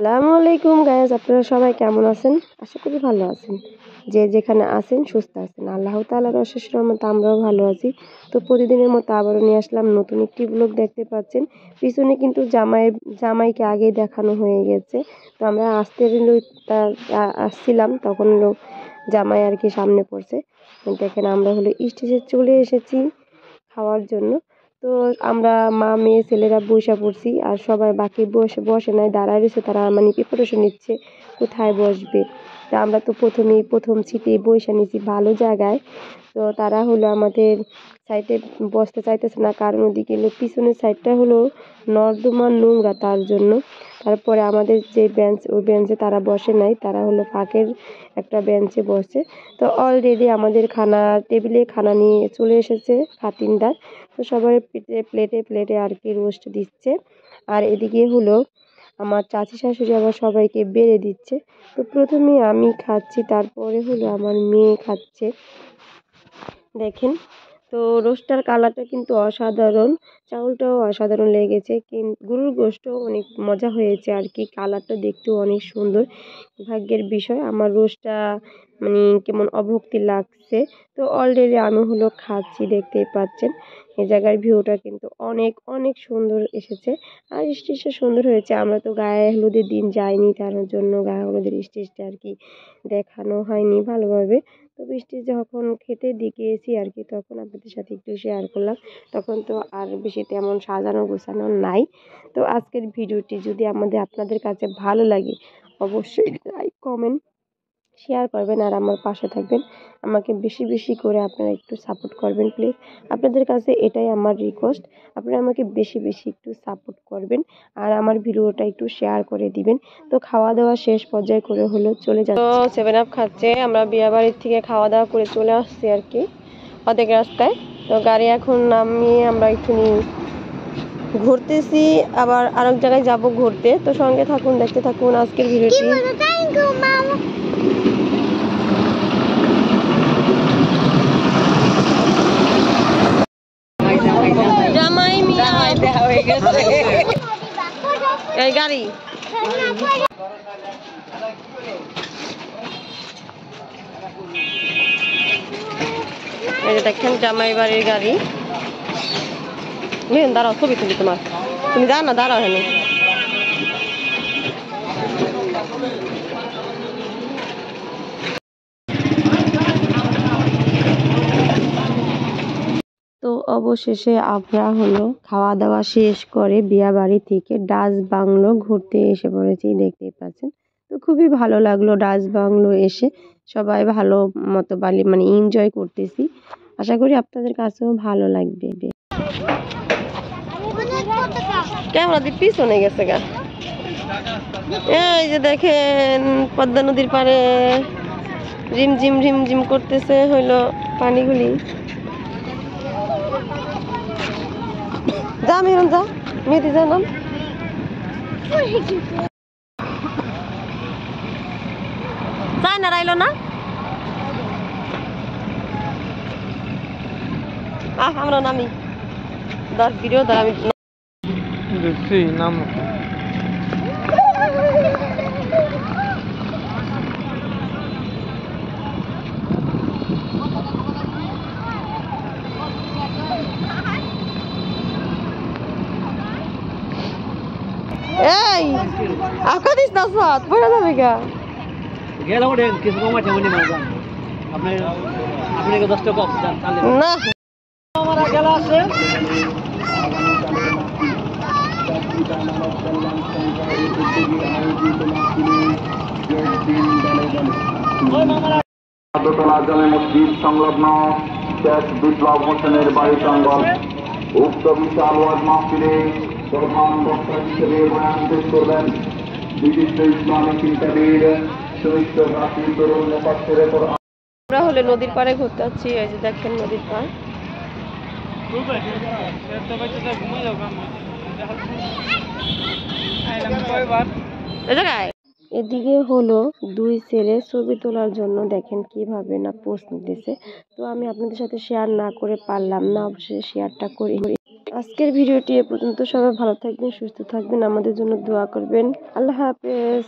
আসসালামু আলাইকুম গাইস, আপনারা সবাই কেমন আছেন? আশা করি ভালো আছেন। যে যেখানে আছেন সুস্থ আছেন, আল্লাহ তাআলার অশেষ রহমতে আমরাও ভালো আছি। তো প্রতিদিনের মতো আবারও নিয়ে আসলাম নতুন একটি ব্লগ। দেখতে পাচ্ছেন পিছনে কিন্তু জামাইকে আগেই দেখানো হয়ে গেছে। তো আমরা আসছিলাম, তখন জামাই আর কি সামনে পড়ছে। দেখেন আমরা স্টেজে চলে এসেছি খাওয়ার জন্য। তো আমরা মা মেয়ে ছেলেরা বসে পড়ছি, আর সবাই বাকি বসে নাই, দাঁড়ায় রয়েছে। তারা মানে প্রিপারেশন নিচ্ছে কোথায় বসবে। তা আমরা তো প্রথম সিটে বসে নিয়েছি ভালো জায়গায়। তো তারা আমাদের সাইডে বসতে চাইতেছে না, কারণ ওদিকে পিছনের সাইডটা নর্দমা নোংরা, তার জন্য। তারপরে আমাদের যে বেঞ্চ, ওই বেঞ্চে তারা বসে নাই, তারা ফাঁকের একটা বেঞ্চে বসে। তো অলরেডি আমাদের টেবিলে খানা নিয়ে চলে এসেছে খাতিনদার। তো সবার প্লেটে প্লেটে আর কি রোস্ট দিচ্ছে। আর এদিকে আমার চাচি শাশুড়ি আবার সবাইকে বেড়ে দিচ্ছে। তো প্রথমে আমি খাচ্ছি, তারপরে আমার মেয়ে খাচ্ছে। দেখেন, তো রোস্টার কালারটা কিন্তু অসাধারণ, চাউলটাও অসাধারণ লেগেছে, কিন্তু গরুর গোশতও অনেক মজা হয়েছে আর কি। কালারটা দেখতেও অনেক সুন্দর। ভাগ্যের বিষয় আমার রোস্টটা মানে কেমন অভক্তি লাগছে। তো অলরেডি আমি খাচ্ছি, দেখতেই পাচ্ছেন। এই জায়গার ভিউটা কিন্তু অনেক অনেক সুন্দর এসেছে, আর স্টেজটা সুন্দর হয়েছে। আমরা তো গায়ে হলুদের দিন যাইনি, তার জন্য গায়ে হলুদের স্টেজটা আর কি দেখানো হয়নি ভালোভাবে। তো স্টেজ যখন খেতে গিয়েছি আর কি, তখন আপনাদের সাথে একটু শেয়ার করলাম। তখন তো আর বেশি তেমন সাজানো গোছানো নাই। তো আজকের ভিডিওটি যদি আপনাদের কাছে ভালো লাগে, অবশ্যই লাইক কমেন্ট শেয়ার করবেন, আর আমার পাশে থাকবেন। আমাকে বেশি বেশি করে আপনারা একটু সাপোর্ট করবেন প্লিজ। আপনাদের কাছে এটাই আমার রিকোয়েস্ট, আপনারা আমাকে বেশি বেশি একটু সাপোর্ট করবেন, আর আমার ভিডিওটা একটু শেয়ার করে দিবেন। তো খাওয়া দাওয়া শেষ পর্যায়ে করে চলে যাচ্ছে। তো 7 আপ খাচ্ছে। আমরা বিয়ে বাড়ির থেকে খাওয়া দাওয়া করে চলে আসছি আর কি অর্ধেক রাস্তায়। তো গাড়ি এখন নামিয়ে আমরা একটু ঘুরতেছি, আবার আরেক জায়গায় যাব ঘুরতে। তো সঙ্গে থাকুন, দেখতে থাকুন আজকের ভিডিওটি। এই গাড়ি এই যে দেখেন জামাই বাড়ির গাড়ি। দাঁড়াও, ছবি তুলি তোমার। তুমি যাও না, দাঁড়াও হেন। তো অবশেষে আমরা খাওয়া দাওয়া শেষ করে বিয়া বাড়ি থেকে ডাচ বাংলো ঘুরতে এসে পড়েছি, দেখতেই পাচ্ছেন। তো খুবই ভালো লাগলো ডাচ বাংলো এসে, সবাই ভালো মতো মানে এনজয় করতেছি। আশা করি আপনাদের কাছেও ভালো লাগবে। ক্যামেরা দিয়ে পিছনে গেছে গা। এই যে দেখেন পদ্মা নদীর পাড়ে রিমঝিম রিমঝিম করতেছে পানিগুলি। যা মেরুন যা, মেয়েদি যা নাম। যাই না, রাইলো না। আমরা নামি ভিডিও আমি নাম। এই আপকা দিস না সাথ পড়ে যাবে গা। গেল ওরে কিছু কমাতে মনে না জান। আপনাকে 10 টাকা অফ দেন তাহলে না। আমার গেল আছে। দোতলা জামে মসজিদ সংলগ্ন শেখ বিপ্লব হোসেনের বাড়ি প্রাঙ্গণ। উক্ত বিশাল ওয়াজ মাহফিলে প্রধান বক্তা হিসেবে বয়ান পেশ করবেন বিশিষ্ট ইসলামী চিন্তাবিদ সুমিষ্ট ভাষী তরুণ মুফাসসিরে কোরআন। আমরা নদীর পাড়ে ঘুরতে যাচ্ছি। এই যে দেখেন নদীর পাড়। এদিকে দুই ছেলে ছবি তোলার জন্য দেখেন কিভাবে না পোস্ট নিতেছে। তো আমি আপনাদের সাথে শেয়ার না করে পারলাম না, অবশ্যই শেয়ারটা করি। আজকের ভিডিওটি এ পর্যন্ত। সবাই ভালো থাকবেন, সুস্থ থাকবেন, আমাদের জন্য দোয়া করবেন। আল্লাহ হাফেজ।